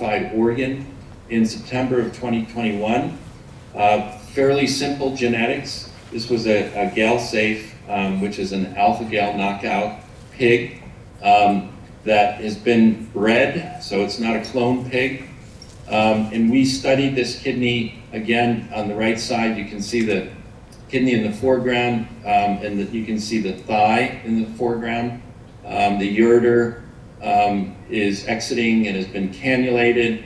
organ in September of 2021. Fairly simple genetics. This was a gal-safe, which is an alpha-gal knockout pig that has been bred, so it's not a clone pig. And we studied this kidney, again, on the right side. You can see the kidney in the foreground, and you can see the thigh in the foreground. The ureter is exiting and has been cannulated,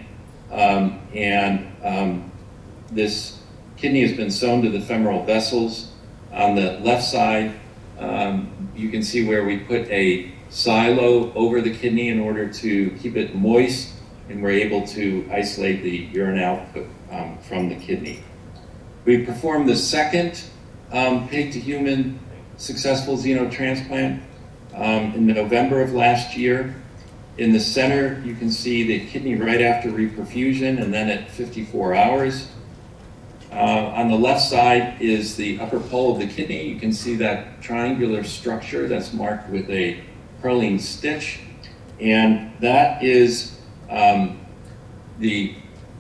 this kidney has been sewn to the femoral vessels. On the left side, you can see where we put a silo over the kidney in order to keep it moist, and we're able to isolate the urine output from the kidney. We performed the second pig-to-human successful xenotransplant in November of last year. In the center, you can see the kidney right after reperfusion and then at 54 hours. On the left side is the upper pole of the kidney. You can see that triangular structure that's marked with a purling stitch. And that is the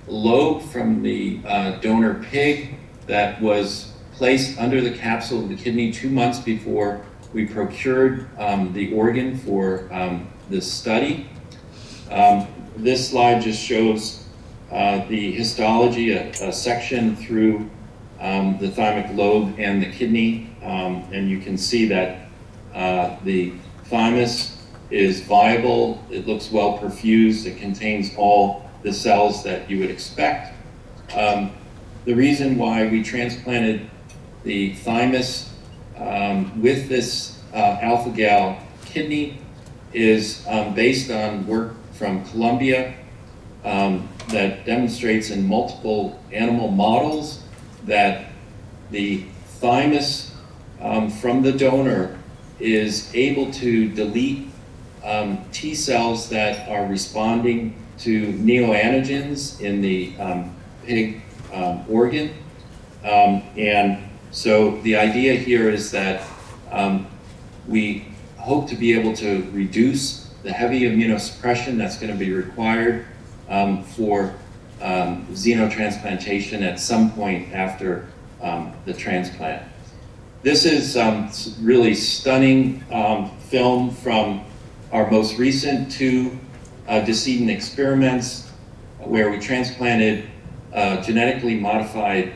lobe from the donor pig that was placed under the capsule of the kidney 2 months before we procured the organ for this study. This slide just shows the histology, a section through the thymic lobe and the kidney, and you can see that the thymus is viable, it looks well perfused, it contains all the cells that you would expect. The reason why we transplanted the thymus with this alpha-gal kidney is based on work from Colombia that demonstrates in multiple animal models that the thymus from the donor is able to delete T cells that are responding to neoantigens in the pig organ. And so the idea here is that we hope to be able to reduce the heavy immunosuppression that's going to be required for xenotransplantation at some point after the transplant. This is really stunning film from our most recent 2 decedent experiments where we transplanted genetically modified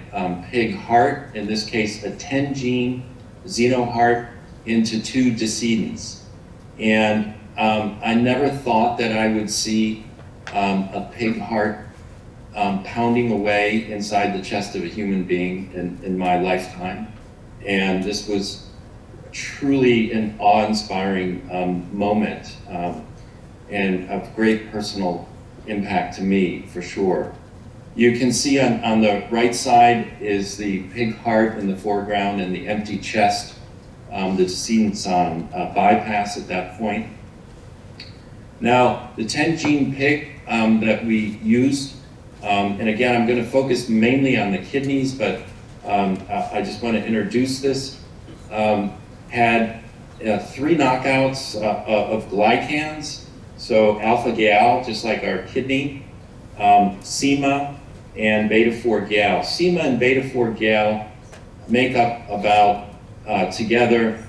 pig heart, in this case a 10-gene xenoheart, into 2 decedents. And I never thought that I would see a pig heart pounding away inside the chest of a human being in my lifetime. And this was truly an awe-inspiring moment and of great personal impact to me, for sure. You can see on the right side is the pig heart in the foreground and the empty chest. The decedent's on bypass at that point. Now, the 10-gene pig that we used, and again, I'm going to focus mainly on the kidneys, but I just want to introduce this, had 3 knockouts of glycans, so alpha-gal, just like our kidney, SEMA, and beta-4-gal. SEMA and beta-4-gal make up about, together,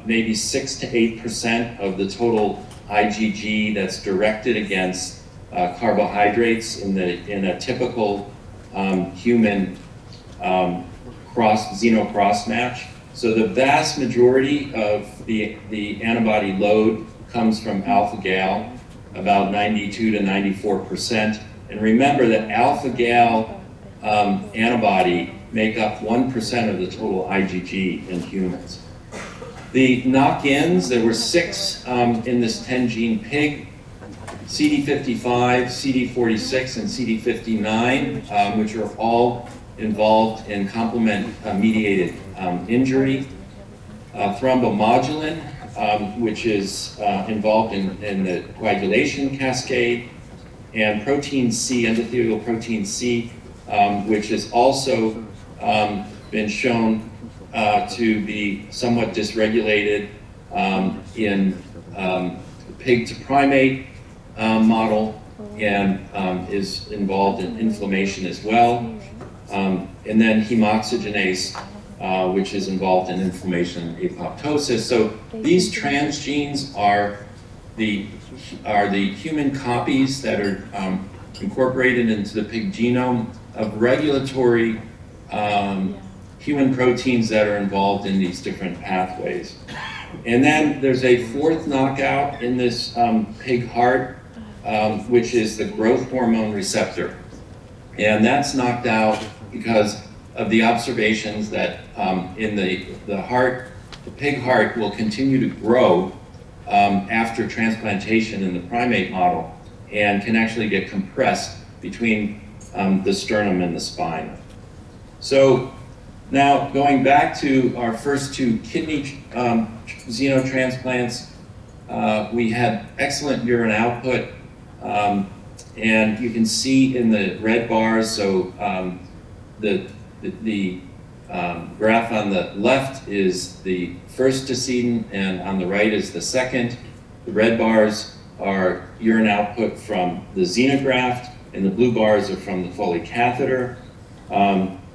maybe 6 to 8% of the total IgG that's directed against carbohydrates in a typical human xeno-cross match. So the vast majority of the antibody load comes from alpha-gal, about 92 to 94%. And remember that alpha-gal antibody make up 1% of the total IgG in humans. The knock-ins, there were 6 in this 10-gene pig, CD55, CD46, and CD59, which are all involved in complement-mediated injury. Thrombomodulin, which is involved in the coagulation cascade, and protein C, endothelial protein C, which has also been shown to be somewhat dysregulated in pig to primate model and is involved in inflammation as well. And then hemoxygenase, which is involved in inflammation and apoptosis. So these transgenes are the human copies that are incorporated into the pig genome of regulatory human proteins that are involved in these different pathways. And then there's a fourth knockout in this pig heart, which is the growth hormone receptor. And that's knocked out because of the observations that in the heart, the pig heart will continue to grow after transplantation in the primate model and can actually get compressed between the sternum and the spine. So now going back to our first two kidney xenotransplants, we had excellent urine output, and you can see in the red bars, so the graph on the left is the first decedent and on the right is the second. The red bars are urine output from the xenograft and the blue bars are from the Foley catheter.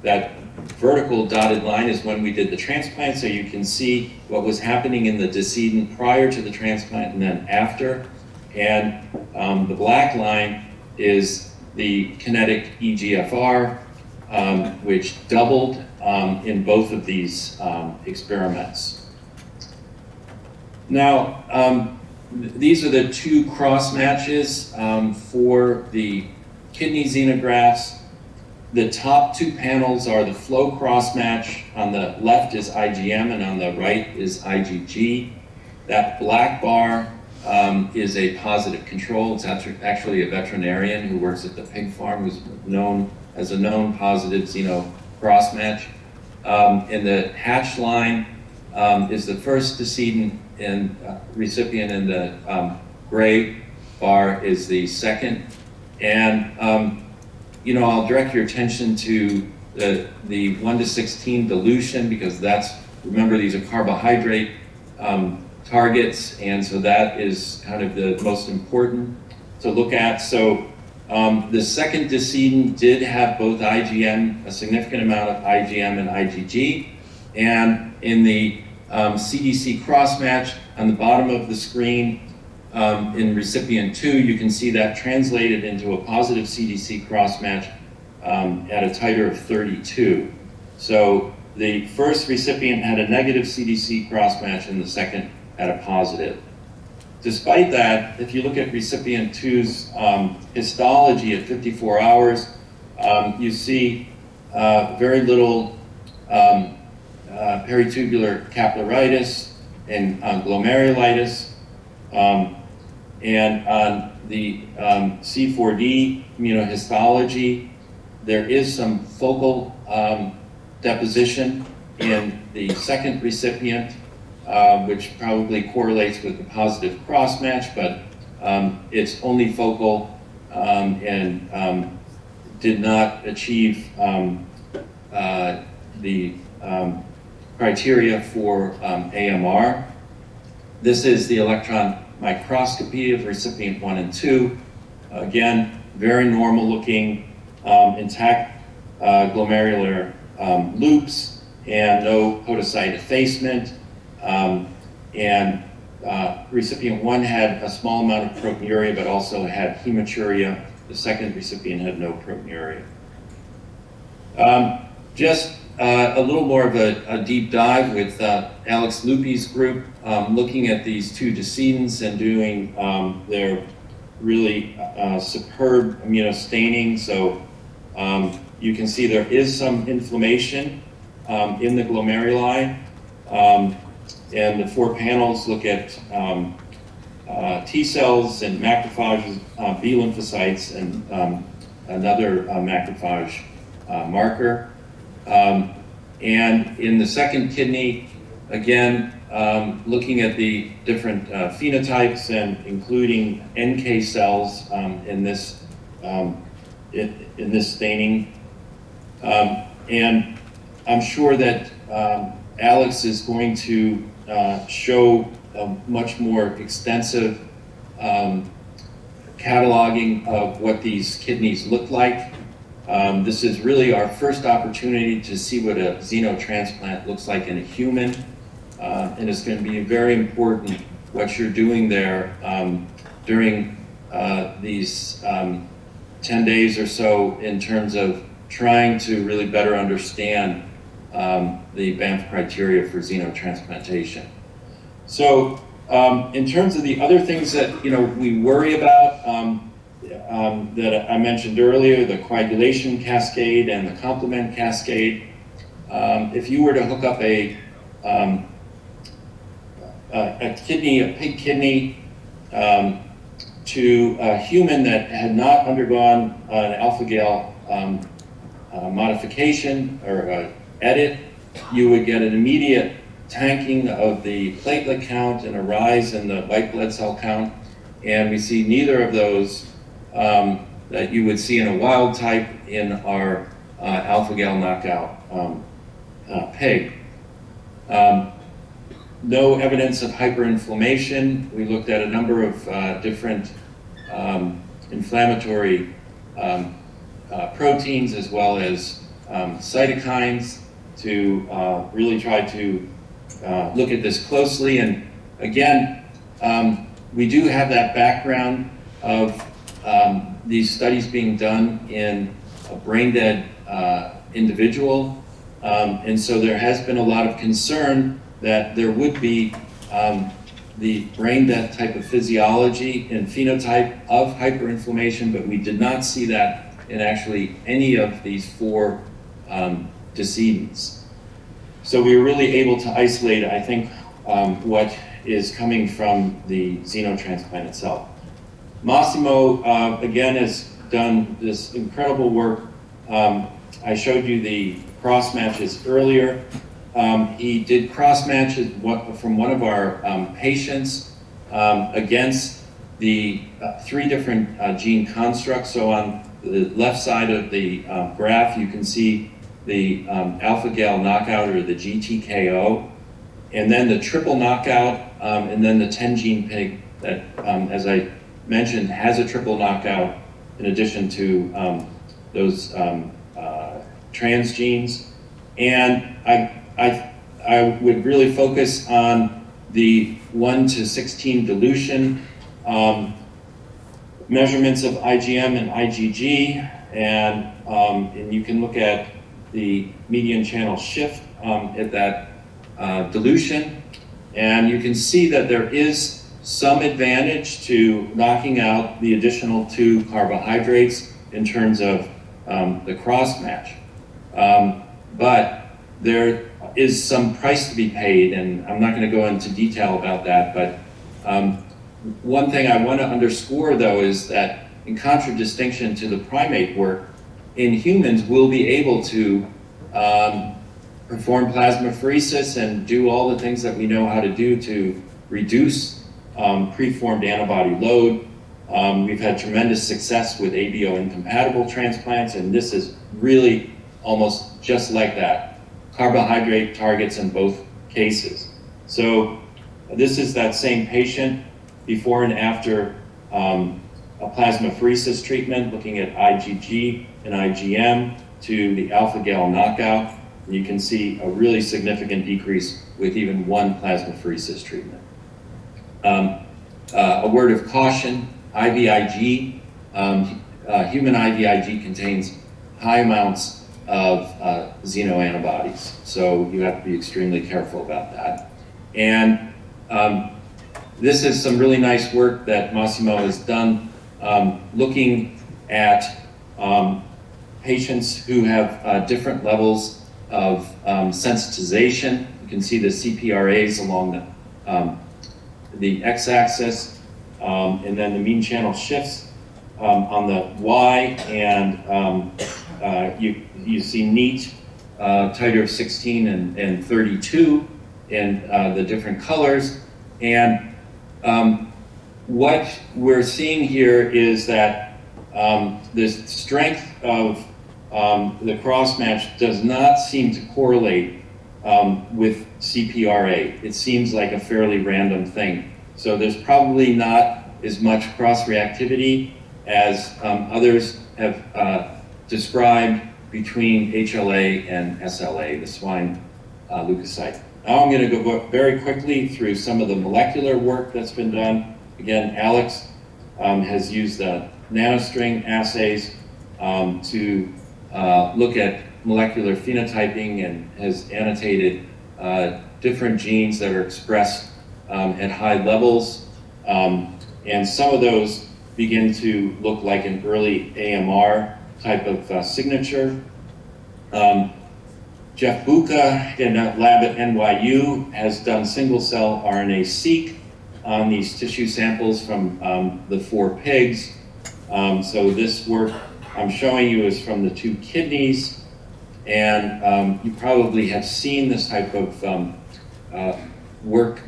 That vertical dotted line is when we did the transplant, so you can see what was happening in the decedent prior to the transplant and then after. And the black line is the kinetic EGFR, which doubled in both of these experiments. Now, these are the two cross matches for the kidney xenografts. The top two panels are the flow cross match. On the left is IgM and on the right is IgG. That black bar is a positive control. It's actually a veterinarian who works at the pig farm who's known as a known positive xeno cross match. And the hatched line is the first decedent and recipient, and the gray bar is the second. And I'll direct your attention to the 1:16 dilution, because that's, remember, these are carbohydrate targets, and so that is kind of the most important to look at. So the second decedent did have both IgM, a significant amount of IgM and IgG, and in the CDC crossmatch on the bottom of the screen, in recipient 2, you can see that translated into a positive CDC crossmatch at a titer of 32. So the first recipient had a negative CDC crossmatch and the second had a positive. Despite that, if you look at recipient 2's histology at 54 hours, you see very little peritubular capillaritis and glomerulitis. And on the C4D immunohistology, there is some focal deposition in the second recipient, which probably correlates with the positive crossmatch, but it's only focal and did not achieve the criteria for AMR. This is the electron microscopy of recipient 1 and 2. Again, very normal looking, intact glomerular loops and no podocyte effacement. And recipient 1 had a small amount of proteinuria, but also had hematuria. The second recipient had no proteinuria. Just a little more of a deep dive with Alex Lupi's group, looking at these two decedents and doing their really superb immunostaining. So you can see there is some inflammation in the glomeruli. And the 4 panels look at T cells and macrophages, B lymphocytes, and another macrophage marker. And in the second kidney, again, looking at the different phenotypes and including NK cells in this staining. And I'm sure that Alex is going to show a much more extensive cataloging of what these kidneys look like. This is really our first opportunity to see what a xenotransplant looks like in a human, and it's going to be very important what you're doing there during these 10 days or so in terms of trying to really better understand the Banff criteria for xenotransplantation. So in terms of the other things that we worry about that I mentioned earlier, the coagulation cascade and the complement cascade, if you were to hook up a pig kidney to a human that had not undergone an alpha-gal modification or edit, you would get an immediate tanking of the platelet count and a rise in the white blood cell count. And we see neither of those that you would see in a wild type in our alpha-gal knockout pig. No evidence of hyperinflammation. We looked at a number of different inflammatory proteins as well as cytokines to really try to look at this closely. And again, we do have that background of these studies being done in a brain-dead individual. And so there has been a lot of concern that there would be the brain death type of physiology and phenotype of hyperinflammation, but we did not see that in actually any of these 4 decedents. So we were really able to isolate, I think, what is coming from the xenotransplant itself. Massimo, again, has done this incredible work. I showed you the cross matches earlier. He did cross matches from one of our patients against the 3 different gene constructs. So on the left side of the graph, you can see the alpha-gal knockout, or the GTKO, and then the triple knockout, and then the 10-gene pig that, as I mentioned, has a triple knockout in addition to those transgenes. And I would really focus on the 1:16 dilution, measurements of IgM and IgG, and you can look at the median channel shift at that dilution, and you can see that there is some advantage to knocking out the additional 2 carbohydrates in terms of the cross match. But there is some price to be paid, and I'm not going to go into detail about that, but one thing I want to underscore, though, is that in contradistinction to the primate work, in humans we'll be able to perform plasmapheresis and do all the things that we know how to do to reduce preformed antibody load. We've had tremendous success with ABO incompatible transplants, and this is really almost just like that. Carbohydrate targets in both cases. So this is that same patient before and after a plasmapheresis treatment, looking at IgG and IgM to the alpha-gal knockout. And you can see a really significant decrease with even 1 plasmapheresis treatment. A word of caution, IVIG, human IVIG contains high amounts of xenoantibodies, so you have to be extremely careful about that. And this is some really nice work that Massimo has done looking at patients who have different levels of sensitization. You can see the CPRAs along the x-axis, and then the mean channel shifts on the y, and you see neat titer of 16 and 32 in the different colors. And what we're seeing here is that the strength of the cross-match does not seem to correlate with CPRA. It seems like a fairly random thing. So there's probably not as much cross-reactivity as others have described between HLA and SLA, the swine leukocyte. Now I'm going to go very quickly through some of the molecular work that's been done. Again, Alex has used nanostring assays to look at molecular phenotyping and has annotated different genes that are expressed at high levels. And some of those begin to look like an early AMR type of signature. Jeff Buca in a lab at NYU has done single-cell RNA-seq on these tissue samples from the 4 pigs. So this work I'm showing you is from the 2 kidneys, and you probably have seen this type of work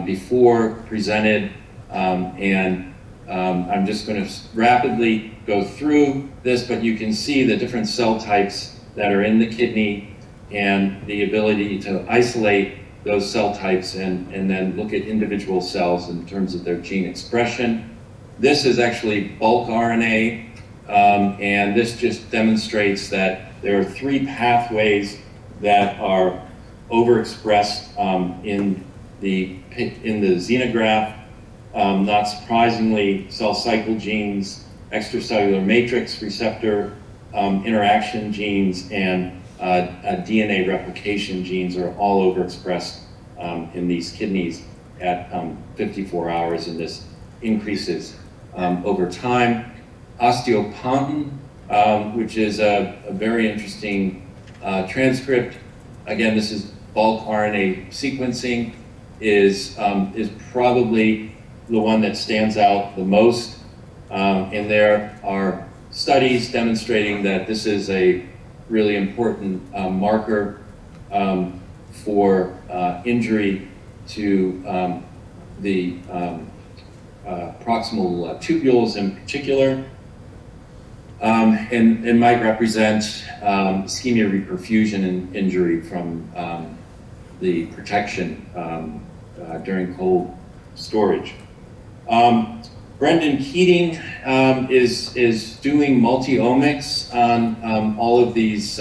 before presented, and I'm just going to rapidly go through this, but you can see the different cell types that are in the kidney and the ability to isolate those cell types and then look at individual cells in terms of their gene expression. This is actually bulk RNA, and this just demonstrates that there are 3 pathways that are overexpressed in the xenograft. Not surprisingly, cell cycle genes, extracellular matrix receptor interaction genes, and DNA replication genes are all overexpressed in these kidneys at 54 hours, and this increases over time. Osteopontin, which is a very interesting transcript. Again, this is bulk RNA sequencing, is probably the one that stands out the most. And there are studies demonstrating that this is a really important marker for injury to the proximal tubules in particular, and might represent ischemia reperfusion and injury from the protection during cold storage. Brendan Keating is doing multi-omics on all of these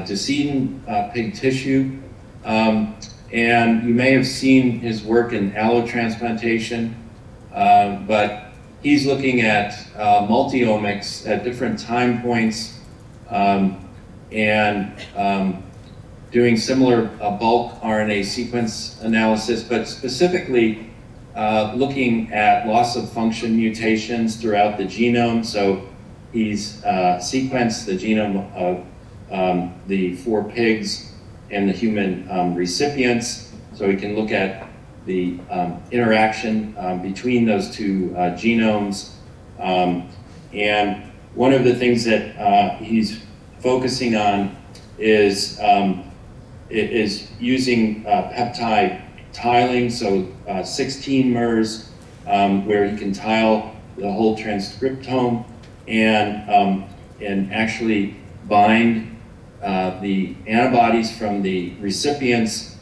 decedent pig tissue. And you may have seen his work in allotransplantation, but he's looking at multi-omics at different time points and doing similar bulk RNA sequence analysis, but specifically looking at loss of function mutations throughout the genome. So he's sequenced the genome of the 4 pigs and the human recipients, so we can look at the interaction between those 2 genomes. And one of the things that he's focusing on is using peptide tiling, so 16 mers, where he can tile the whole transcriptome and actually bind the antibodies from the recipients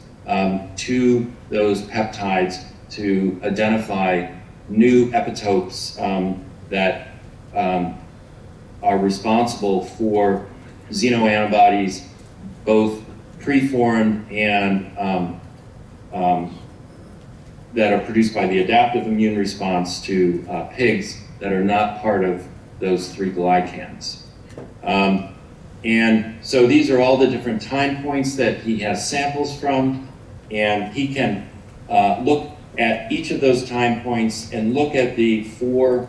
to those peptides to identify new epitopes that are responsible for xenoantibodies, both preformed and that are produced by the adaptive immune response to pigs that are not part of those 3 glycans. And so these are all the different time points that he has samples from, and he can look at each of those time points and look at the 4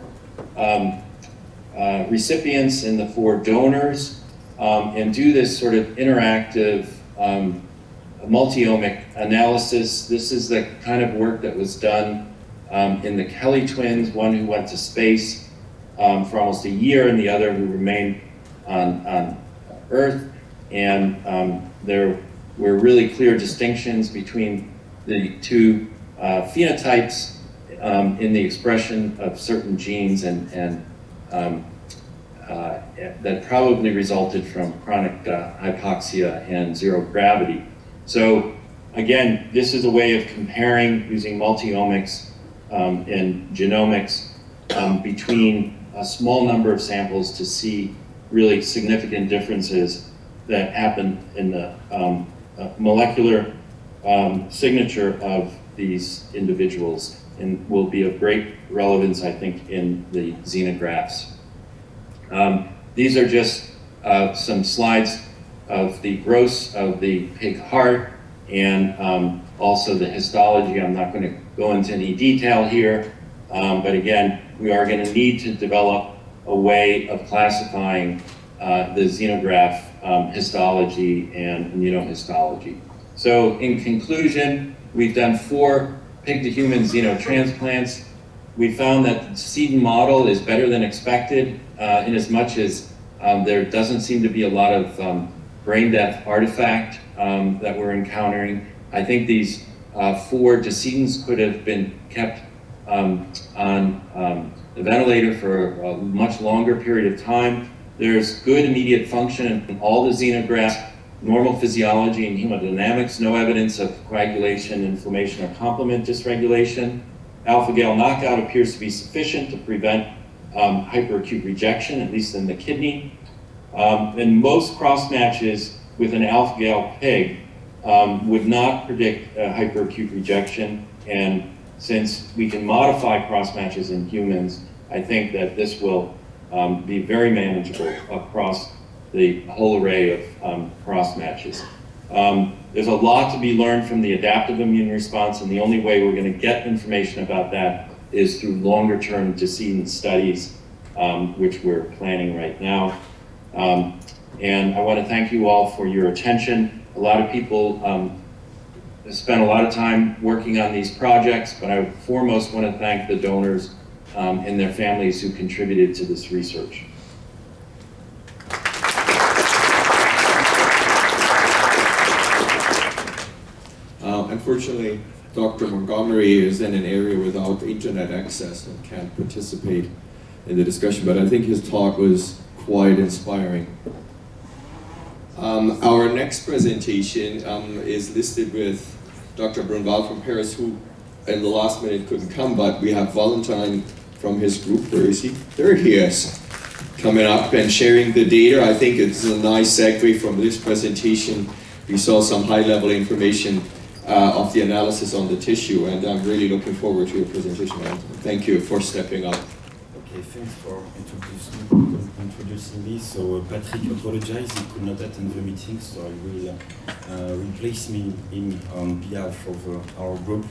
recipients and the 4 donors and do this sort of interactive multi-omic analysis. This is the kind of work that was done in the Kelly twins, one who went to space for almost a year and the other who remained on Earth. And there were really clear distinctions between the 2 phenotypes in the expression of certain genes and that probably resulted from chronic hypoxia and 0 gravity. So again, this is a way of comparing using multi-omics in genomics between a small number of samples to see really significant differences that happen in the molecular signature of these individuals, and will be of great relevance, I think, in the xenographs. These are just some slides of the gross of the pig heart and also the histology. I'm not going to go into any detail here, but again, we are going to need to develop a way of classifying the xenograph histology and immunohistology. So in conclusion, we've done 4 pig-to-human xenotransplants. We found that the decedent model is better than expected in as much as there doesn't seem to be a lot of brain death artifact that we're encountering. I think these 4 decedents could have been kept on the ventilator for a much longer period of time. There's good immediate function in all the xenografts, normal physiology and hemodynamics, no evidence of coagulation, inflammation, or complement dysregulation. Alpha-gal knockout appears to be sufficient to prevent hyperacute rejection, at least in the kidney. And most cross-matches with an alpha-gal pig would not predict hyperacute rejection. And since we can modify cross-matches in humans, I think that this will be very manageable across the whole array of cross-matches. There's a lot to be learned from the adaptive immune response, and the only way we're going to get information about that is through longer-term decedent studies, which we're planning right now. And I want to thank you all for your attention. A lot of people spent a lot of time working on these projects, but I foremost want to thank the donors and their families who contributed to this research. Unfortunately, Dr. Montgomery is in an area without internet access and can't participate in the discussion, but I think his talk was quite inspiring. Our next presentation is listed with Dr. Brunval from Paris, who in the last minute couldn't come, but we have Valetin from his group. Where is he? There he is, coming up and sharing the data. I think it's a nice segue from this presentation. We saw some high-level information of the analysis on the tissue, and I'm really looking forward to your presentation. Thank you for stepping up. Okay, thanks for introducing me. So Patrick apologized, he could not attend the meeting, so I will replace him on behalf of our group.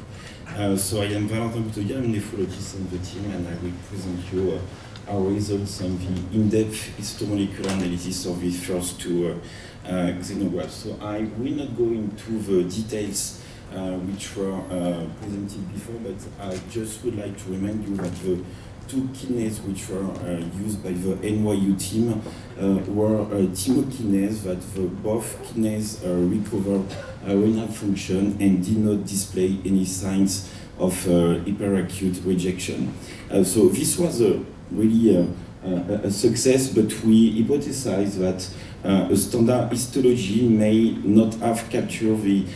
So I am Valetin Goutaudier, I'm a nephrologist on the team, and I will present you our results on the in-depth histomolecular analysis of the first 2 xenografts. So I will not go into the details which were presented before, but I just would like to remind you that the 2 kidneys which were used by the NYU team were thymokines, that both kidneys recovered renal function and did not display any signs of hyperacute rejection. So this was really a success, but we hypothesized that a standard histology may not have captured the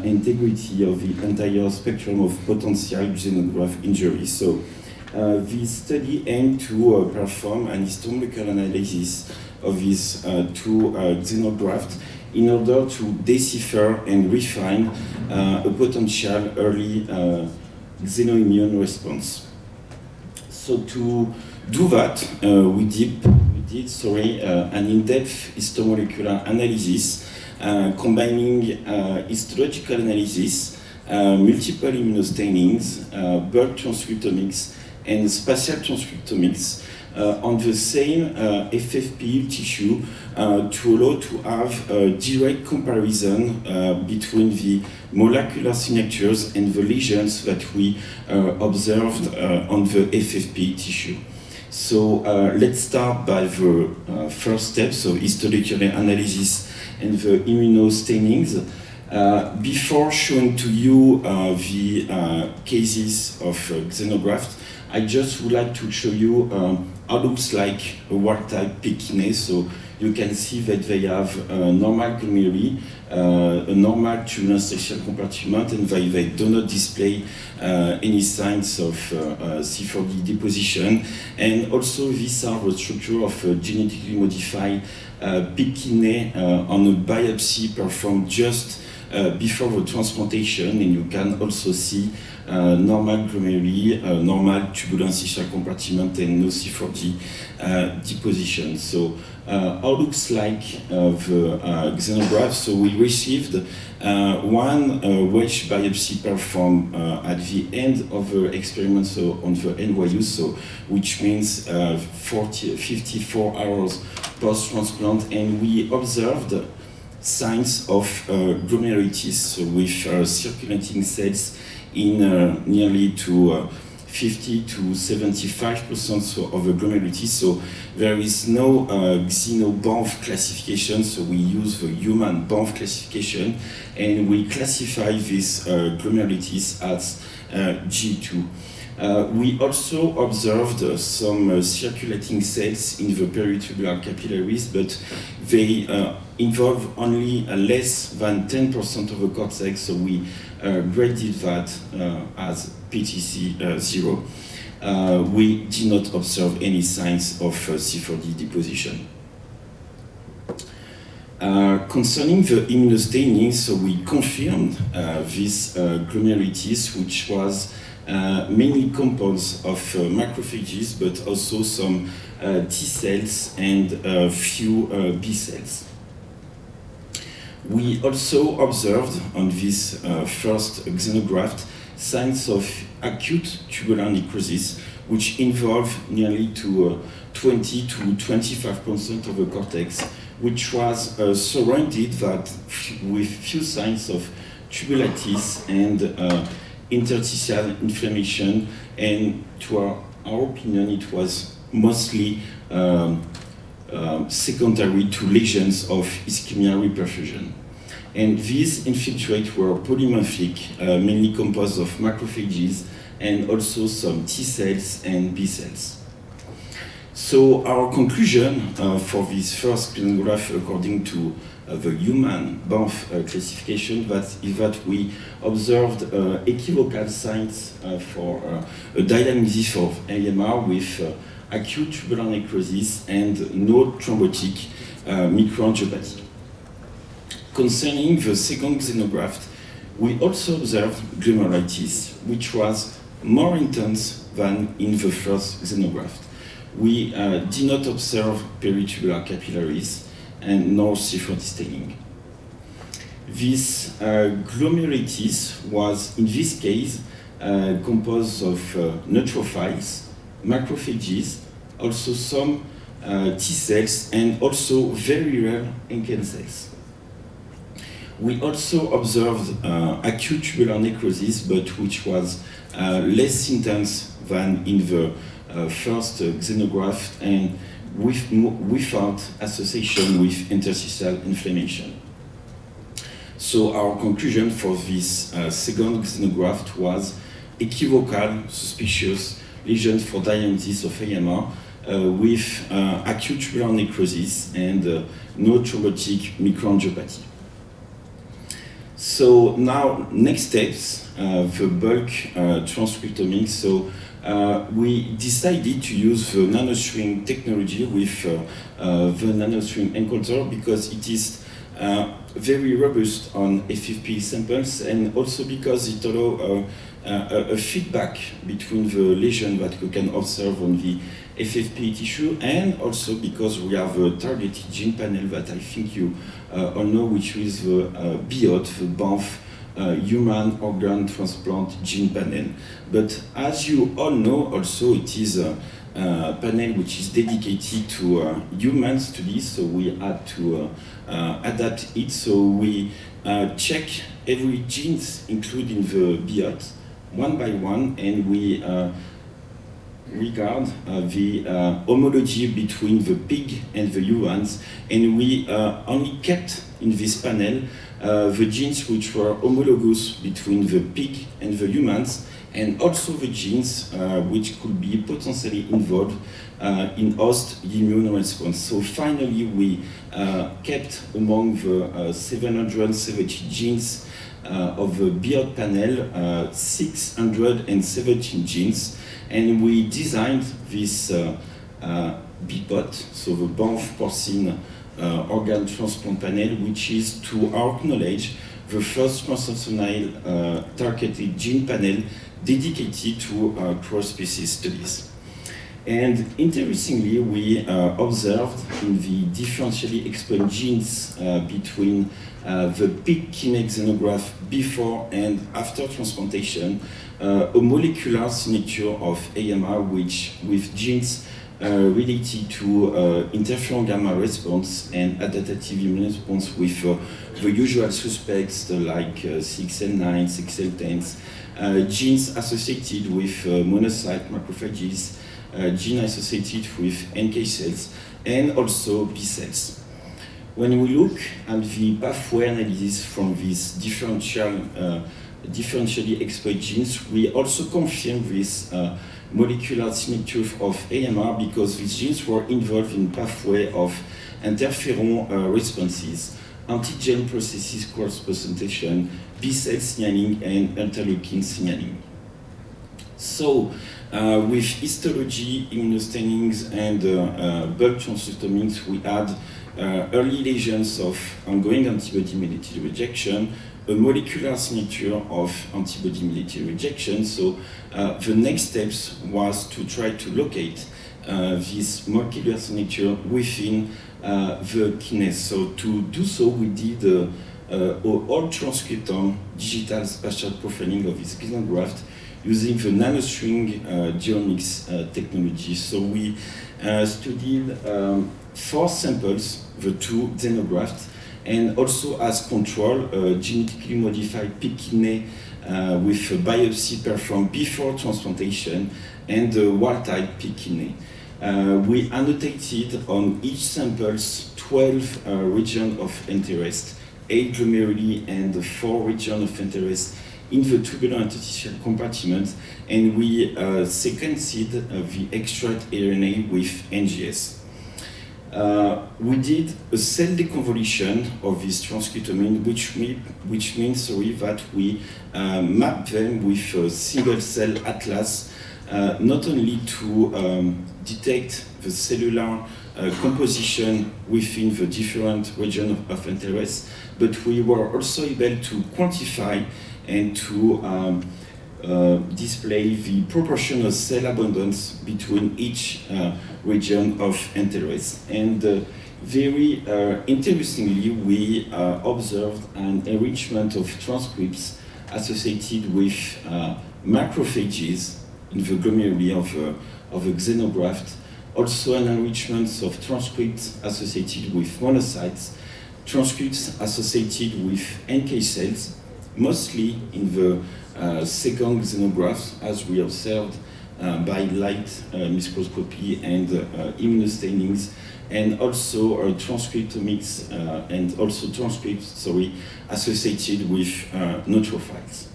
integrity of the entire spectrum of potential xenograft injuries. So this study aimed to perform an histomolecular analysis of these 2 xenografts in order to decipher and refine a potential early xenoimmune response. So to do that, we did an in-depth histomolecular analysis combining histological analysis, multiple immunostainings, bulk transcriptomics, and spatial transcriptomics on the same FFPE tissue to allow to have a direct comparison between the molecular signatures and the lesions that we observed on the FFPE tissue. So let's start by the first steps of histological analysis and the immunostainings. Before showing to you the cases of xenografts, I just would like to show you looks like a wild-type pig kidney. So you can see that they have a normal glomeruli, a normal tubular interstitial compartment, and they do not display any signs of C4D deposition. And also, these are the structure of a genetically modified pig kidney on a biopsy performed just before the transplantation, and you can also see normal glomeruli, normal tubular interstitial compartment, and no C4D deposition. So how looks like the xenograft? So we received one wedge biopsy performed at the end of the experiment, so on the NYU, so which means 54 hours post-transplant, and we observed signs of glomerulitis, so with circulating cells in nearly to 50 to 75% of the glomerulitis. So there is no Xeno-Banff classification, so we use the human Banff classification, and we classify this glomerulitis as G2. We also observed some circulating cells in the peritubular capillaries, but they involve only less than 10% of the cortex, so we graded that as PTC 0. We did not observe any signs of C4D deposition. Concerning the immunostaining, so we confirmed this glomerulitis, which was mainly composed of macrophages, but also some T cells and a few B cells. We also observed on this first xenograft signs of acute tubular necrosis, which involve nearly to 20 to 25% of the cortex, which was surrounded with few signs of tubulitis and interstitial inflammation, and to our opinion, it was mostly secondary to lesions of ischemia reperfusion. And these infiltrates were polymorphic, mainly composed of macrophages and also some T cells and B cells. So our conclusion for this first xenograft, according to the human Banff classification, is that we observed equivocal signs for a diagnosis of AMR with acute tubular necrosis and no thrombotic microangiopathy. Concerning the second xenograft, we also observed glomerulitis, which was more intense than in the first xenograft. We did not observe peritubular capillaries and no C4D staining. This glomerulitis was, in this case, composed of neutrophils, macrophages, also some T cells, and also very rare NK cells. We also observed acute tubular necrosis, but which was less intense than in the first xenograft and without association with interstitial inflammation. So our conclusion for this second xenograft was equivocal suspicious lesions for diagnosis of AMR with acute tubular necrosis and no thrombotic microangiopathy. So now, next steps, the bulk transcriptomics. So we decided to use the nanostring technology with the nanostring encoder because it is very robust on FFPE samples, and also because it allows a feedback between the lesion that we can observe on the FFPE tissue, and also because we have a targeted gene panel that I think you all know, which is the BOT, the Banff Human Organ Transplant Gene Panel. But as you all know, also it is a panel which is dedicated to human studies, so we had to adapt it. So we check every genes including the BOT one by one, and we regard the homology between the pig and the humans, and we only kept in this panel the genes which were homologous between the pig and the humans, and also the genes which could be potentially involved in host immune response. So finally, we kept among the 770 genes of the BIOT panel 617 genes, and we designed this BPOT, so the Banff porcine organ transplant panel, which is, to our knowledge, the first translational targeted gene panel dedicated to cross-species studies. And interestingly, we observed in the differentially explained genes between the pig kidney xenograft before and after transplantation a molecular signature of AMR, which with genes related to interferon gamma response and adaptive immune response with the usual suspects like 6L9, 6L10s, genes associated with monocyte macrophages, gene associated with NK cells, and also B cells. When we look at the pathway analysis from these differentially explained genes, we also confirm this molecular signature of AMR because these genes were involved in pathway of interferon responses, antigen processes cross-presentation, B cell signaling, and interleukin signaling. So, with histology, immunostainings, and bulk transcriptomics, we had early lesions of ongoing antibody-mediated rejection, a molecular signature of antibody-mediated rejection. So the next steps was to try to locate this molecular signature within the kidney. So to do so, we did whole transcriptome digital spatial profiling of this xenograft using the nanostring genomics technology. So we studied 4 samples, the 2 xenografts, and also as control, genetically modified pig kidney with a biopsy performed before transplantation and wild-type pig kidney. We annotated on each samples 12 regions of interest, 8 glomeruli and 4 regions of interest in the tubular interstitial compartment, and we sequenced the extract RNA with NGS. We did a cell deconvolution of this transcriptome, which means that we mapped them with a single cell atlas, not only to detect the cellular composition within the different regions of interest, but we were also able to quantify and to display the proportion of cell abundance between each region of interest. And very interestingly, we observed an enrichment of transcripts associated with macrophages in the glomeruli of a xenograft, also an enrichment of transcripts associated with monocytes, transcripts associated with NK cells, mostly in the second xenograft, as we observed by light microscopy and immunostainings, and also transcriptomics and also transcripts, associated with neutrophiles.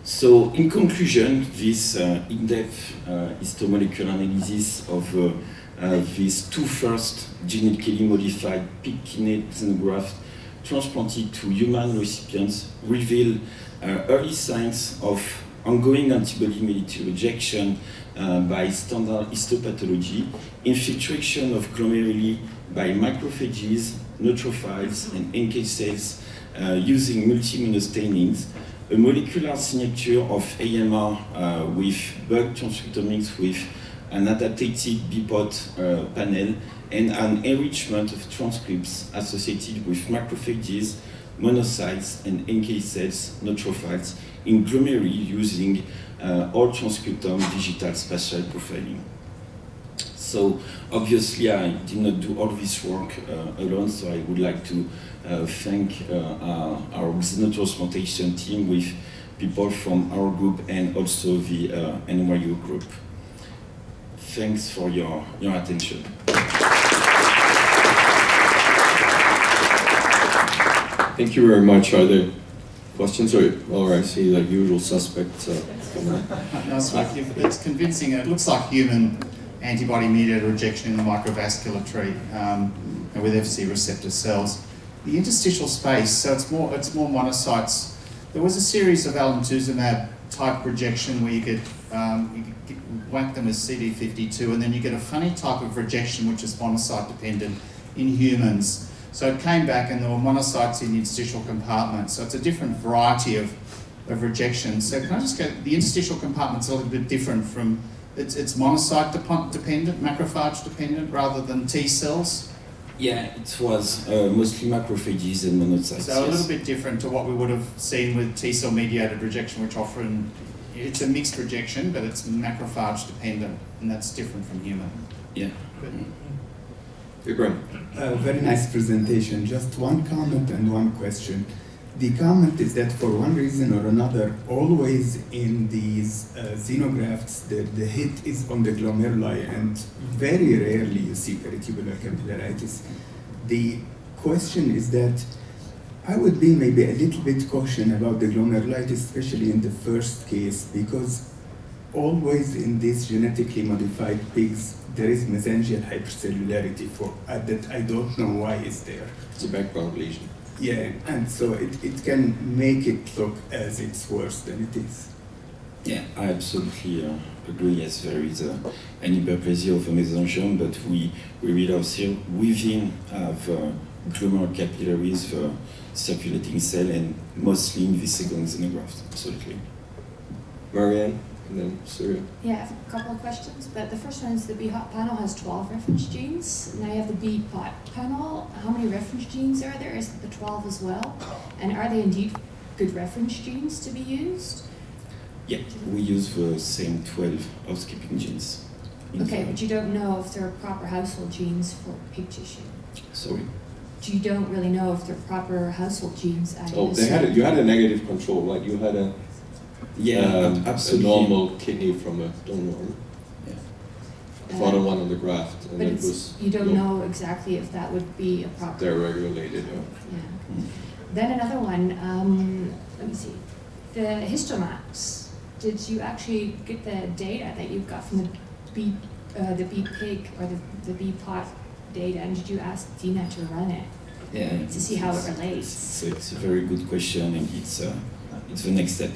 So, in conclusion, this in-depth histomolecular analysis of these 2 first genetically modified pig kidney xenografts transplanted to human recipients reveal early signs of ongoing antibody-mediated rejection by standard histopathology, infiltration of glomeruli by macrophages, neutrophiles, and NK cells using multi-immunostainings, a molecular signature of AMR with bulk transcriptomics with an adapted BPOT panel, and an enrichment of transcripts associated with macrophages, monocytes, and NK cells, neutrophiles, in glomeruli using whole transcriptome digital spatial profiling. So obviously I did not do all this work alone, so I would like to thank our xenotransplantation team with people from our group and also the NYU group. Thanks for your attention. Thank you very much. Are there Questions? Or I see the usual suspects. No, it's like it's convincing. It looks like human antibody-mediated rejection in the microvascular tree and with FC receptor cells. The interstitial space, so it's more monocytes. There was a series of alemtuzumab type rejection where you could whack them as CD52, and then you get a funny type of rejection which is monocyte dependent in humans. So it came back and there were monocytes in the interstitial compartment. So it's a different variety of rejection. So can I just go, the interstitial compartment's a little bit different from, it's monocyte dependent, macrophage dependent, rather than T cells? Yeah, it was mostly macrophages and monocytes. So a little bit different to what we would have seen with T cell mediated rejection, which often, it's a mixed rejection, but it's macrophage dependent, and that's different from human. Yeah. Ibrahim. Very nice presentation. Just one comment and one question. The comment is that for one reason or another, always in these xenografts, the hit is on the glomeruli, and very rarely you see peritubular capillaritis. The question is that I would be maybe a little bit cautious about the glomerulitis, especially in the first case, because always in these genetically modified pigs, there is mesangial hypercellularity that I don't know why it's there. It's a background lesion. Yeah, and so it can make it look as it's worse than it is. Yeah, I absolutely agree. Yes, there is an hyperplasia of a mesangium, but we will also within the glomerular capillaries the circulating cell, and mostly in the second xenograft. Absolutely. Marianne, and then Syria. Yeah, I have a couple of questions, but the first one is the B-hot panel has 12 reference genes. Now you have the B-pot panel. How many reference genes are there? Is it the 12 as well? And are they indeed good reference genes to be used? Yeah, we use the same 12 housekeeping genes. Okay, but you don't know if they're proper household genes for pig tissue. Sorry. You don't really know if they're proper household genes. Oh, you had a negative control, right? You had a absolutely. A normal kidney from a donor. Yeah. Bottom one on the graft, and but it was. You don't know exactly if that would be a proper. They're regulated. Yeah. Then another one. Let me see. The histomaps. Did you actually get the data that you got from the bee pig or the bee pot data, and did you ask Dina to run it? Yeah. To see how it relates. So it's a very good question, and it's the next step.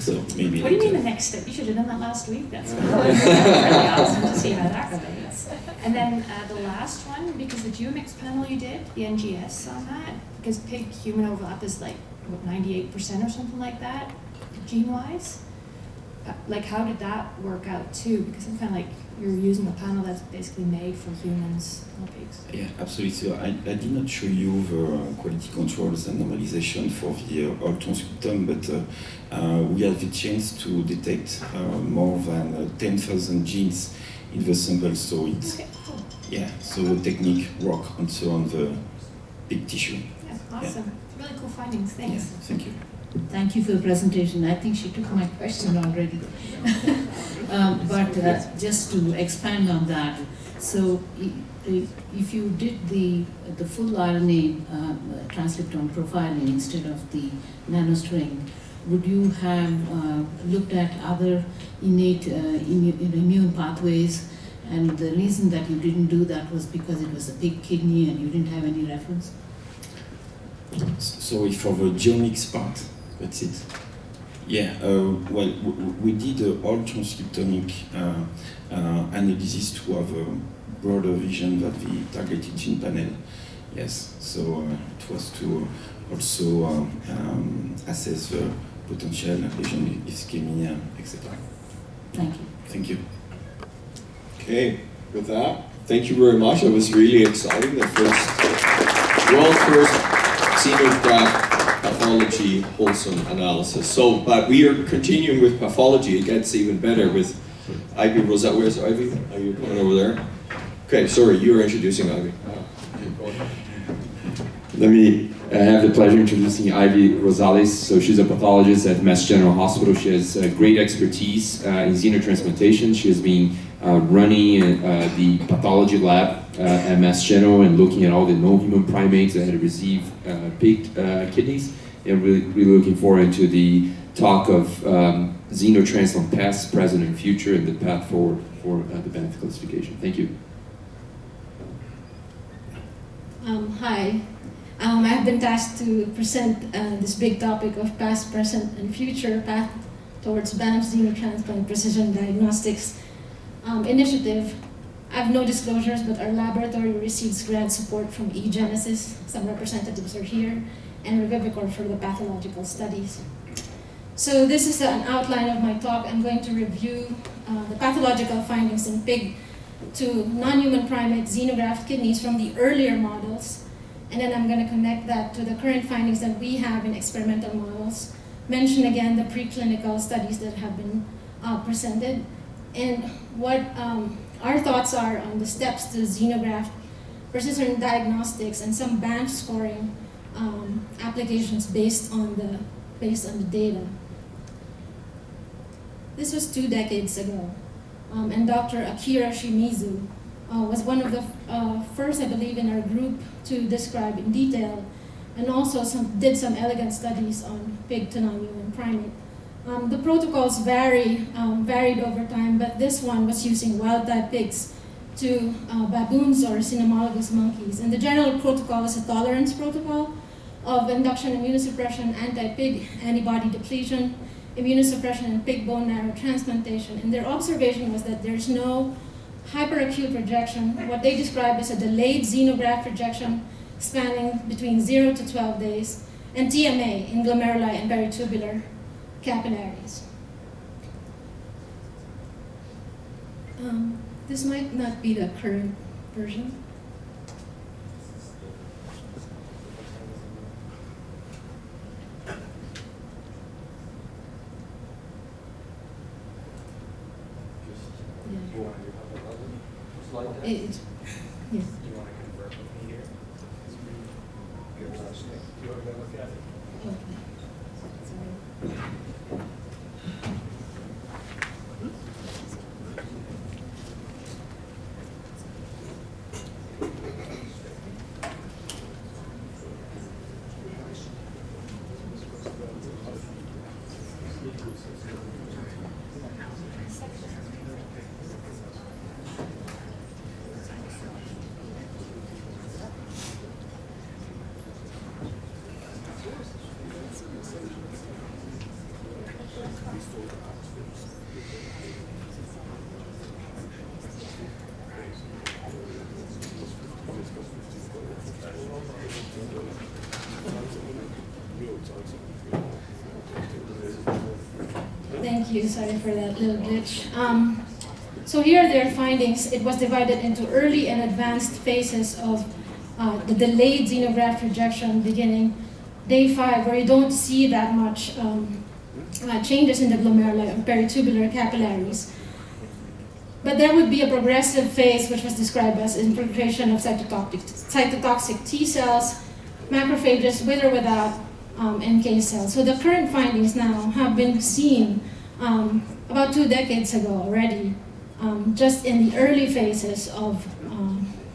So maybe. What do you mean the next step? You should have done that last week. That's really awesome to see how that relates. And then the last one, because the geomics panel you did, the NGS on that, because pig-human overlap is like, what, 98% or something like that, gene-wise? Like, how did that work out too? Because I'm kind of like, you're using a panel that's basically made for humans, not pigs. Yeah, absolutely. So I did not show you the quality controls and normalization for the whole transcriptome, but we had the chance to detect more than 10,000 genes in the sample. So it's Okay, cool. yeah. So the technique work also on the pig tissue. Yeah, awesome. Yeah. Really cool findings. Thanks. Yeah, thank you. Thank you for the presentation. I think she took my question already. But just to expand on that, so if you did the full RNA transcriptome profiling instead of the nanostring, would you have looked at other innate immune pathways? And the reason that you didn't do that was because it was a pig kidney and you didn't have any reference? Sorry for the genomics part. That's it. Yeah, well, we did a whole transcriptomic analysis to have a broader vision than the targeted gene panel. Yes, so it was to also assess the potential lesion ischemia, etc. Thank you. Thank you. Okay, with that, thank you very much. It was really exciting. The world's first xenograft pathology wholesome analysis. So, but we are continuing with pathology. It gets even better with Ivy Rosales. Where's Ivy? Are you coming over there? Okay, sorry, you were introducing Ivy. Let me have the pleasure of introducing Ivy Rosales. So she's a pathologist at Mass General Hospital. She has great expertise in xenotransplantation. She has been running the pathology lab at Mass General and looking at all the non-human primates that had received pig kidneys. really looking forward to the talk of xenotransplant past, present, and future, and the path forward for the Banff classification. Thank you. Hi. I have been tasked to present this big topic of past, present, and future path towards Banff Xenotransplant Precision Diagnostics initiative. I have no disclosures, but our laboratory receives grant support from eGenesis. Some representatives are here, and Revivicor for the pathological studies. So this is an outline of my talk. I'm going to review the pathological findings in pig to non-human primate xenograft kidneys from the earlier models, and then I'm going to connect that to the current findings that we have in experimental models, mention again the preclinical studies that have been presented, and what our thoughts are on the steps to xenograft precision diagnostics and some Banff scoring applications based on the data. This was 2 decades ago, and Dr. Akira Shimizu was one of the first, I believe, in our group to describe in detail, and also did some elegant studies on pig to non-human primate. The protocols varied over time, but this one was using wild-type pigs to baboons or cynomolgus monkeys. And the general protocol is a tolerance protocol of induction immunosuppression, anti-pig antibody depletion, immunosuppression, and pig bone marrow transplantation. And their observation was that there's no hyperacute rejection, what they describe as a delayed xenograft rejection spanning between 0 to 12 days, and TMA in glomeruli and peritubular capillaries. This might not be the current version. Yeah. Yes. Do you want to convert with me here? Do you want to look at it? Okay. Sorry. Thank you, sorry for that little glitch. So here are their findings. It was divided into early and advanced phases of the delayed xenograft rejection beginning day 5, where you don't see that much changes in the glomeruli or peritubular capillaries. But there would be a progressive phase, which was described as infiltration of cytotoxic T cells, macrophages with or without NK cells. So the current findings now have been seen about 2 decades ago already, just in the early phases of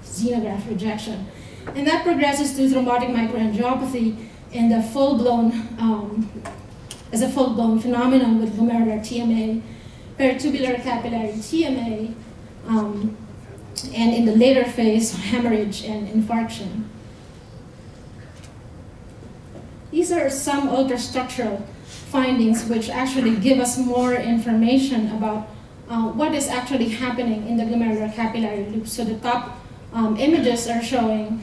xenograft rejection. And that progresses to thrombotic microangiopathy in the as a full-blown phenomenon with glomerular TMA, peritubular capillary TMA, and in the later phase, hemorrhage and infarction. These are some ultrastructural findings which actually give us more information about what is actually happening in the glomerular capillary loop. So the top images are showing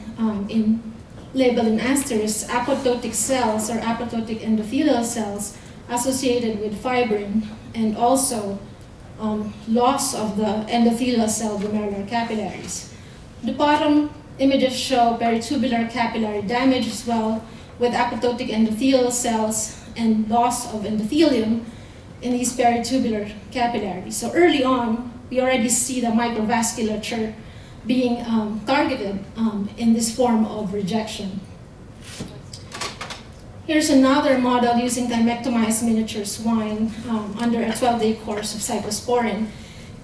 labeled in asterisks apoptotic cells or apoptotic endothelial cells associated with fibrin, and also loss of the endothelial cell glomerular capillaries. The bottom images show peritubular capillary damage as well, with apoptotic endothelial cells and loss of endothelium in these peritubular capillaries. So early on, we already see the microvasculature being targeted in this form of rejection. Here's another model using thymectomized miniature swine under a 12-day course of cyclosporin.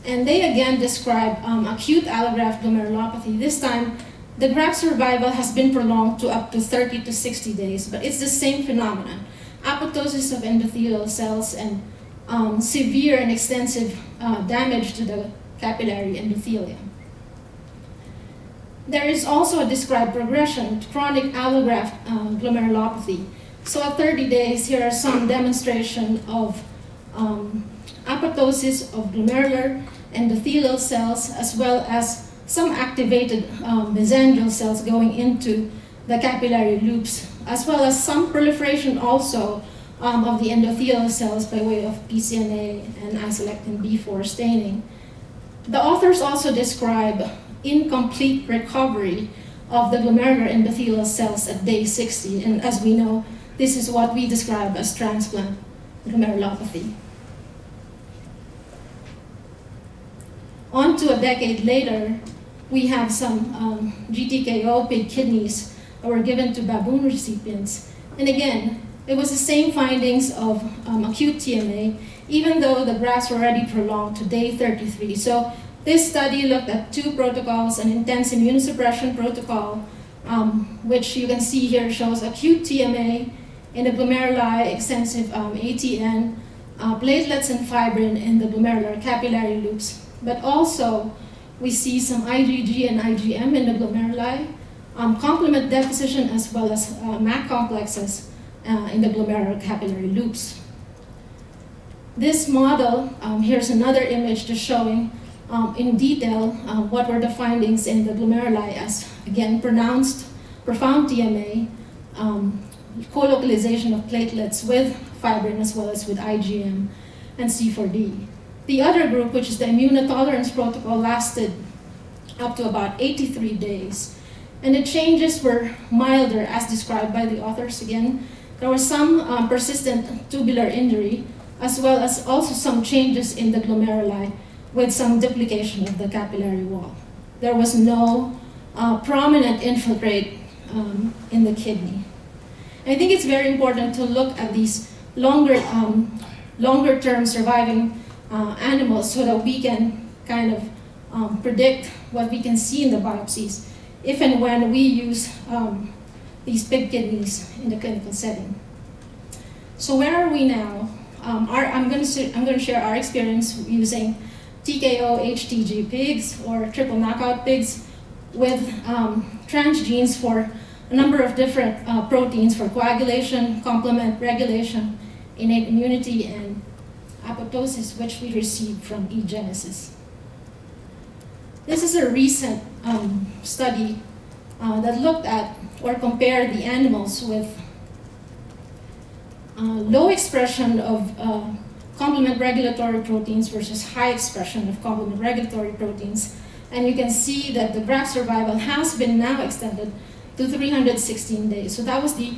And they again describe acute allograft glomerulopathy. This time, The graft survival has been prolonged to up to 30 to 60 days, but it's the same phenomenon. Apoptosis of endothelial cells and severe and extensive damage to the capillary endothelium. There is also a described progression to chronic allograft glomerulopathy. So at 30 days, here are some demonstration of apoptosis of glomerular endothelial cells, as well as some activated mesangial cells going into the capillary loops, as well as some proliferation also of the endothelial cells by way of PCNA and isolectin B4 staining. The authors also describe incomplete recovery of the glomerular endothelial cells at day 60, and as we know, this is what we describe as transplant glomerulopathy. On to a decade later, we have some GTKO pig kidneys that were given to baboon recipients. And again, it was the same findings of acute TMA, even though the grafts were already prolonged to day 33. So this study looked at two protocols, an intense immunosuppression protocol, which you can see here shows acute TMA in the glomeruli, extensive ATN, platelets and fibrin in the glomerular capillary loops. But also, we see some IgG and IgM in the glomeruli, complement deposition as well as MAC complexes in the glomerular capillary loops. This model, here's another image just showing in detail what were the findings in the glomeruli as, again, pronounced profound TMA, co-localization of platelets with fibrin as well as with IgM and C4D. The other group, which is the immunotolerance protocol, lasted up to about 83 days. And the changes were milder as described by the authors again. There was some persistent tubular injury, as well as also some changes in the glomeruli with some duplication of the capillary wall. There was no prominent infiltrate in the kidney. I think it's very important to look at these longer-term surviving animals so that we can kind of predict what we can see in the biopsies if and when we use these pig kidneys in the clinical setting. So where are we now? I'm going to share our experience using TKO HTG pigs or triple knockout pigs with transgenes for a number of different proteins for coagulation, complement regulation, innate immunity, and apoptosis, which we received from eGenesis. This is a recent study that looked at or compared the animals with low expression of complement regulatory proteins versus high expression of complement regulatory proteins. And you can see that the graft survival has been now extended to 316 days. So that was the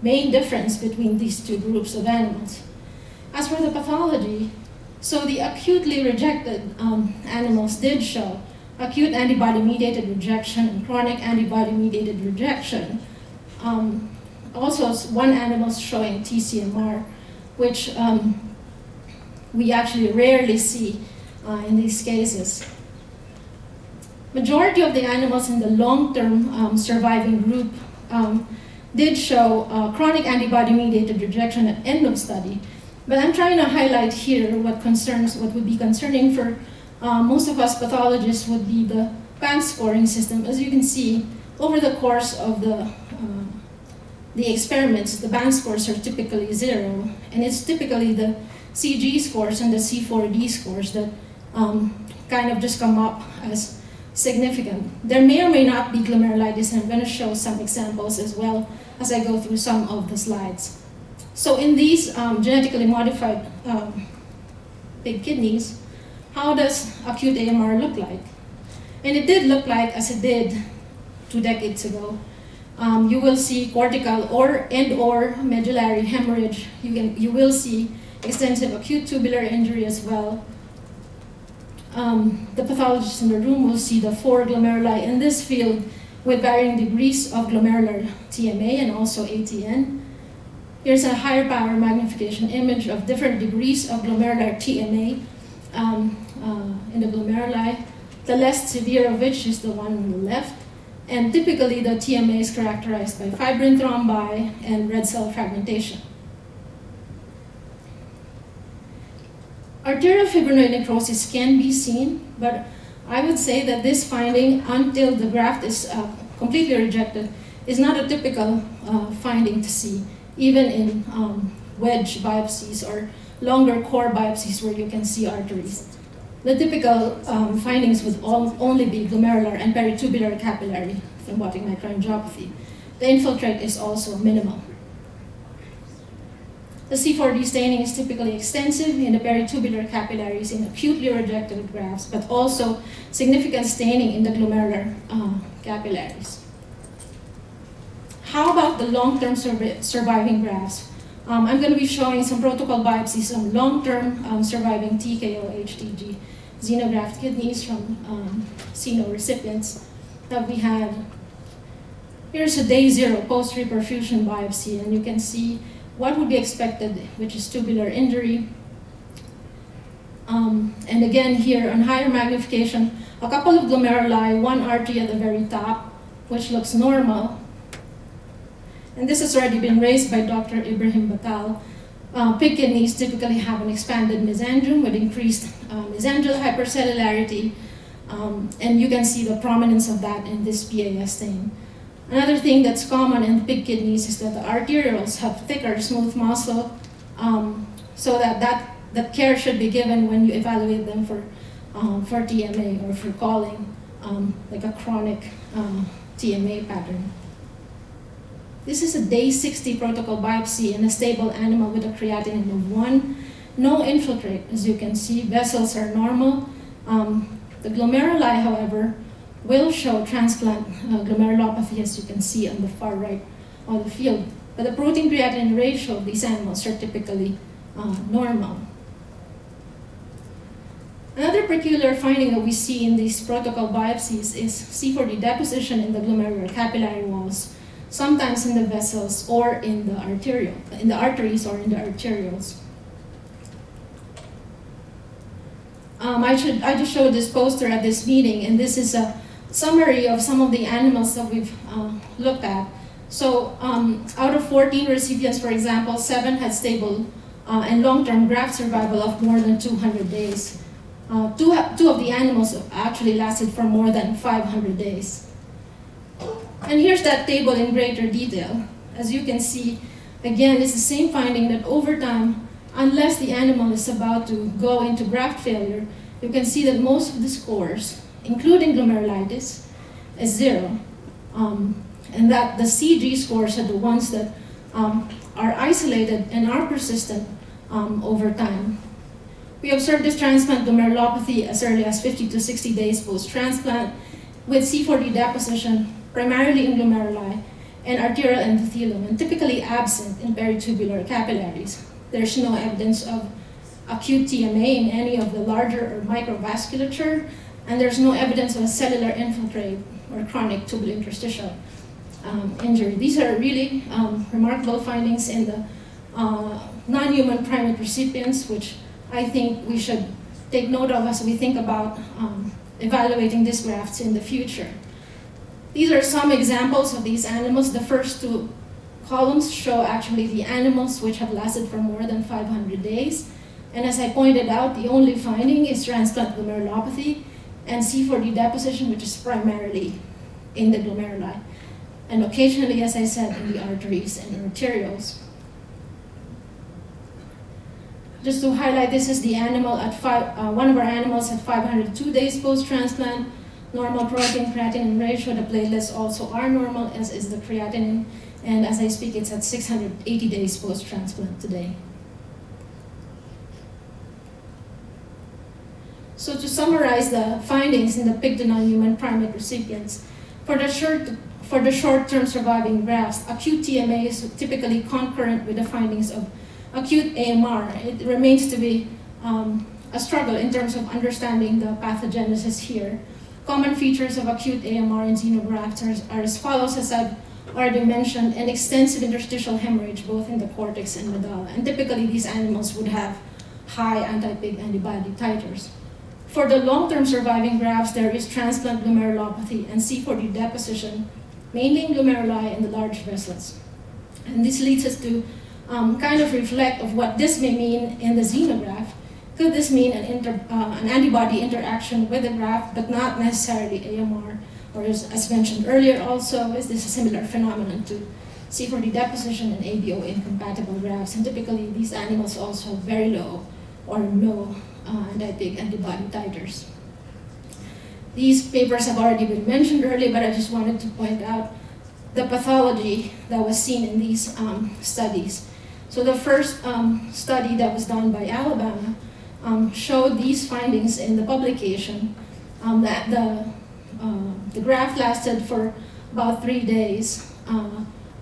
main difference between these two groups of animals. As for the pathology, so the acutely rejected animals did show acute antibody-mediated rejection and chronic antibody-mediated rejection. Also, one animal showing TCMR, which we actually rarely see in these cases. Majority of the animals in the long-term surviving group did show chronic antibody-mediated rejection at end of study. But I'm trying to highlight here what would be concerning for most of us pathologists would be the Banff scoring system. As you can see, over the course of the experiments, the Banff scores are typically 0, and it's typically the CG scores and the C4D scores that kind of just come up as significant. There may or may not be glomerulitis, and I'm going to show some examples as well as I go through some of the slides. So in these genetically modified pig kidneys, how does acute AMR look like? And it did look like as it did 2 decades ago. You will see cortical or medullary hemorrhage. You will see extensive acute tubular injury as well. The pathologist in the room will see the 4 glomeruli in this field with varying degrees of glomerular TMA and also ATN. Here's a higher power magnification image of different degrees of glomerular TMA in the glomeruli. the less severe of which is the one on the left. And typically the TMA is characterized by fibrin thrombi and red cell fragmentation. Arterial fibrinoid necrosis can be seen, but I would say that this finding, until the graft is completely rejected, is not a typical finding to see, even in wedge biopsies or longer core biopsies where you can see arteries. The typical findings would only be glomerular and peritubular capillary thrombotic microangiopathy. The infiltrate is also minimal. The C4D staining is typically extensive in the peritubular capillaries in acutely rejected grafts, but also significant staining in the glomerular capillaries. How about the long-term surviving grafts? I'm going to be showing some protocol biopsies on long-term surviving TKO HTG xenograft kidneys from xeno recipients that we had. Here's a day 0 post-reperfusion biopsy, and you can see what would be expected, which is tubular injury. And again here on higher magnification, a couple of glomeruli, one artery at the very top, which looks normal. And this has already been raised by Dr. Ibrahim Batal. Pig kidneys typically have an expanded mesangium with increased mesangial hypercellularity, and you can see the prominence of that in this PAS stain. Another thing that's common in pig kidneys is that the arterioles have thicker, smooth muscle, so that care should be given when you evaluate them for TMA or for calling like a chronic TMA pattern. This is a day 60 protocol biopsy in a stable animal with a creatinine of 1. No infiltrate, as you can see. Vessels are normal. The glomeruli, however, will show transplant glomerulopathy, as you can see on the far right of the field. But the protein creatinine ratio of these animals are typically normal. Another peculiar finding that we see in these protocol biopsies is C4D deposition in the glomerular capillary walls, sometimes in the vessels or in the arteries or in the arterioles. I just showed this poster at this meeting, and this is a summary of some of the animals that we've looked at. So out of 14 recipients, for example, 7 had stable and long-term graft survival of more than 200 days. Two of the animals actually lasted for more than 500 days. And here's that table in greater detail. As you can see, again, it's the same finding that over time, unless the animal is about to go into graft failure, you can see that most of the scores, including glomerulitis, is 0. And that the CG scores are the ones that are isolated and are persistent over time. We observed this transplant glomerulopathy as early as 50 to 60 days post-transplant with C4D deposition primarily in glomeruli and arterial endothelium, and typically absent in peritubular capillaries. There's no evidence of acute TMA in any of the larger or microvasculature, and there's no evidence of a cellular infiltrate or chronic tubulointerstitial injury. These are really remarkable findings in the non-human primate recipients, which I think we should take note of as we think about evaluating these grafts in the future. These are some examples of these animals. The first 2 columns show actually the animals which have lasted for more than 500 days. And as I pointed out, the only finding is transplant glomerulopathy and C4D deposition, which is primarily in the glomeruli. And occasionally, as I said, in the arteries and arterioles. Just to highlight, this is the animal at one of our animals at 502 days post-transplant. Normal protein creatinine ratio, the platelets also are normal, as is the creatinine. And as I speak, it's at 680 days post-transplant today. So to summarize the findings in the pig to non-human primate recipients, for the short-term surviving grafts, acute TMA is typically concurrent with the findings of acute AMR. It remains to be a struggle in terms of understanding the pathogenesis here. Common features of acute AMR in xenografts are as follows, as I've already mentioned: an extensive interstitial hemorrhage both in the cortex and medulla. And typically these animals would have high anti-pig antibody titers. For the long-term surviving grafts, there is transplant glomerulopathy and C4D deposition, mainly in glomeruli and the large vessels. And this leads us to kind of reflect of what this may mean in the xenograft. Could this mean an antibody interaction with the graft, but not necessarily AMR? Or as mentioned earlier also, is this a similar phenomenon to C4D deposition and ABO incompatible grafts? And typically these animals also have very low or no anti-pig antibody titers. These papers have already been mentioned earlier, but I just wanted to point out the pathology that was seen in these studies. So the first study that was done by Alabama showed these findings in the publication, that the graft lasted for about 3 days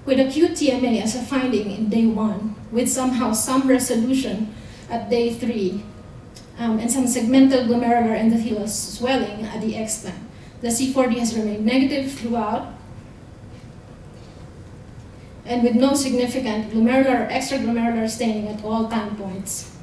with acute TMA as a finding in day 1, with somehow some resolution at day 3, and some segmental glomerular endothelial swelling at the explant. The C4D has remained negative throughout, and with no significant glomerular or extraglomerular staining at all time points.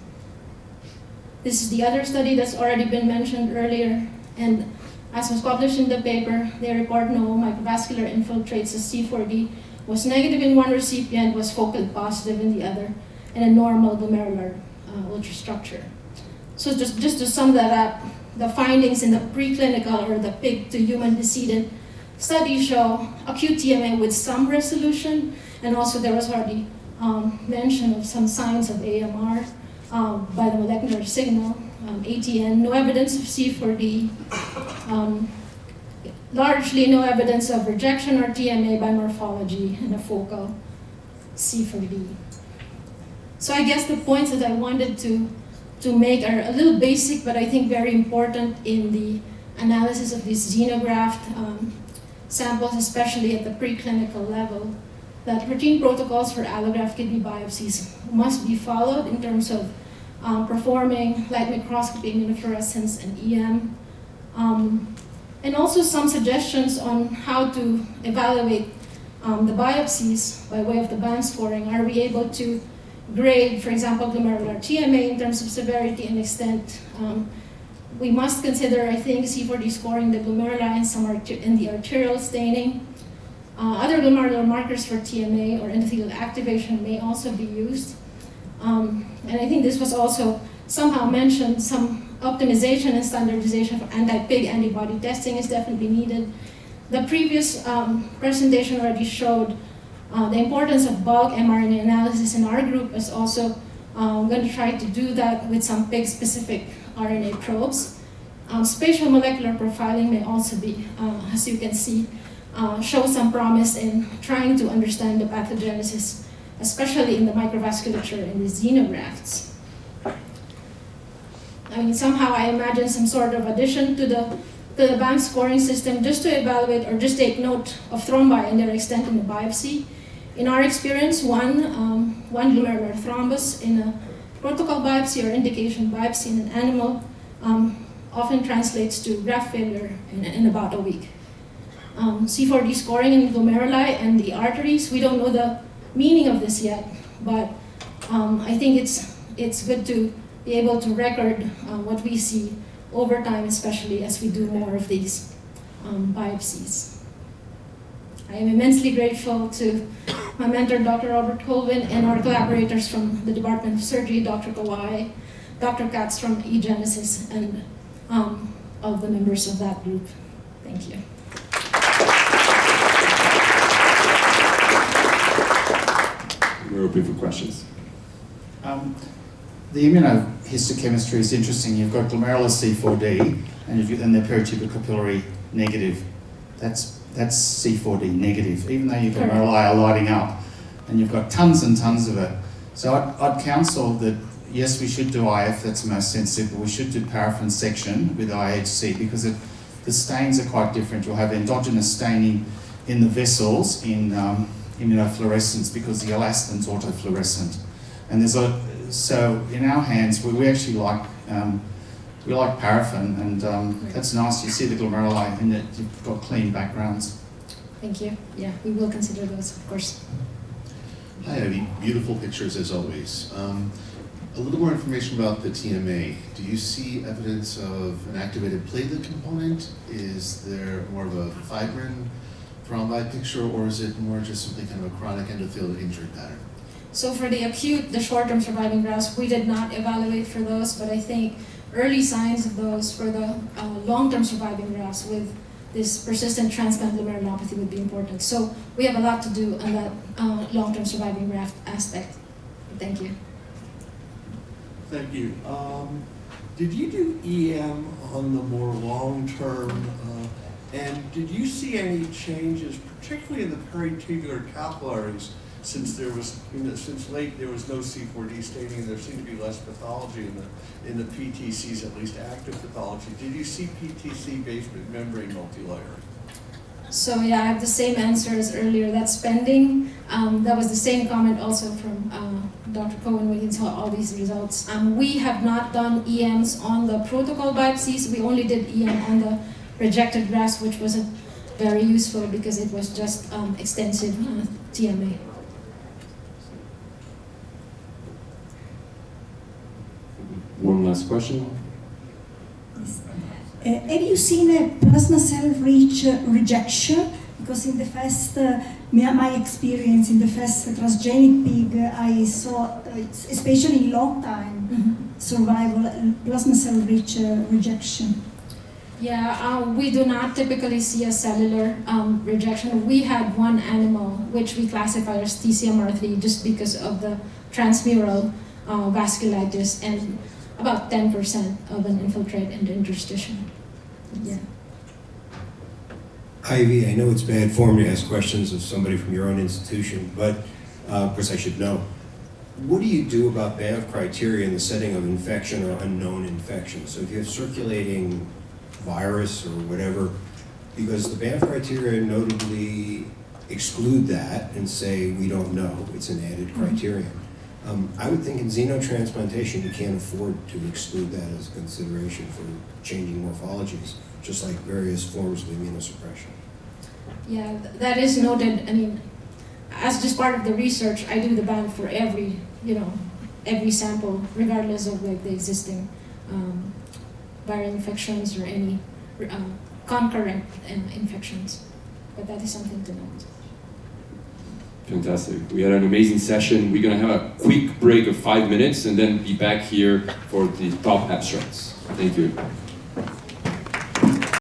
This is the other study that's already been mentioned earlier, and as was published in the paper, they report no microvascular infiltrates. The C4D was negative in one recipient, was focally positive in the other, and a normal glomerular ultrastructure. So just to sum that up, the findings in the preclinical or the pig to human decedent study show acute TMA with some resolution, and also there was already mention of some signs of AMR by the molecular signal, ATN, no evidence of C4D, largely no evidence of rejection or TMA by morphology, and a focal C4D. So I guess the points that I wanted to make are a little basic, but I think very important in the analysis of these xenograft samples, especially at the preclinical level, that routine protocols for allograft kidney biopsies must be followed in terms of performing light microscopy, immunofluorescence, and EM. And also some suggestions on how to evaluate the biopsies by way of the Banff scoring. Are we able to grade, for example, glomerular TMA in terms of severity and extent? We must consider, I think, C4D scoring the glomeruli and the arterial staining. Other glomerular markers for TMA or endothelial activation may also be used. And I think this was also somehow mentioned, some optimization and standardization for anti-pig antibody testing is definitely needed. The previous presentation already showed the importance of bulk mRNA analysis in our group is also going to try to do that with some pig-specific RNA probes. Spatial molecular profiling may also be, as you can see, show some promise in trying to understand the pathogenesis, especially in the microvasculature in the xenografts. I mean, somehow I imagine some sort of addition to the Banff scoring system just to evaluate or just take note of thrombi and their extent in the biopsy. In our experience, one glomerular thrombus in a protocol biopsy or indication biopsy in an animal often translates to graft failure in about a week. C4D scoring in glomeruli and the arteries, we don't know the meaning of this yet, but I think it's good to be able to record what we see over time, especially as we do more of these biopsies. I am immensely grateful to my mentor, Dr. Robert Colvin, and our collaborators from the Department of Surgery, Dr. Kawai, Dr. Katz from eGenesis, and of the members of that group. Thank you. We're open for questions. The immunohistochemistry is interesting. You've got glomerular C4D, and the peritubular capillary negative. That's C4D negative, even though your glomeruli are lighting up, and you've got tons and tons of it. So I'd counsel that, yes, we should do IF, that's most sensitive, but we should do paraffin section with IHC because the stains are quite different. You'll have endogenous staining in the vessels in immunofluorescence because the elastin's autofluorescent. And so in our hands, we actually like paraffin, and that's nice. You see the glomeruli and that you've got clean backgrounds. Thank you. Yeah, we will consider those, of course. Hi, Abby. Beautiful pictures as always. A little more information about the TMA. Do you see evidence of an activated platelet component? Is there more of a fibrin thrombi picture, or is it more just simply kind of a chronic endothelial injury pattern? So for the acute, the short-term surviving grafts, we did not evaluate for those, but I think early signs of those for the long-term surviving grafts with this persistent transplant glomerulopathy would be important. So we have a lot to do on that long-term surviving graft aspect. Thank you. Thank you. Did you do EM on the more long-term, and did you see any changes, particularly in the peritubular capillaries, since there was, since late there was no C4D staining, and there seemed to be less pathology in the PTCs, at least active pathology. Did you see PTC basement membrane multilayer? So yeah, I have the same answer as earlier. That's pending. That was the same comment also from Dr. Cohen when he saw all these results. We have not done EMs on the protocol biopsies. We only did EM on the rejected grafts, which wasn't very useful because it was just extensive TMA. One last question. Have you seen a plasma cell-rich rejection? Because in the first, my experience in the first transgenic pig, I saw, especially in long time survival, plasma cell-rich rejection. Yeah, we do not typically see a cellular rejection. We had one animal which we classify as TCMR3 just because of the transmural vasculitis and about 10% of an infiltrate in the interstitium. Yeah. Ivy, I know it's bad form to ask questions of somebody from your own institution, but of course I should know. What do you do about Banff criteria in the setting of infection or unknown infection? So if you have circulating virus or whatever, because the Banff criteria notably exclude that and say we don't know, it's an added criterion. I would think in xenotransplantation you can't afford to exclude that as a consideration for changing morphologies, just like various forms of immunosuppression. Yeah, that is noted. I mean, as just part of the research, I do the Banff for every sample, regardless of like the existing viral infections or any concurrent infections. But that is something to note. Fantastic. We had an amazing session. We're going to have a quick break of 5 minutes and then be back here for the top abstracts. Thank you.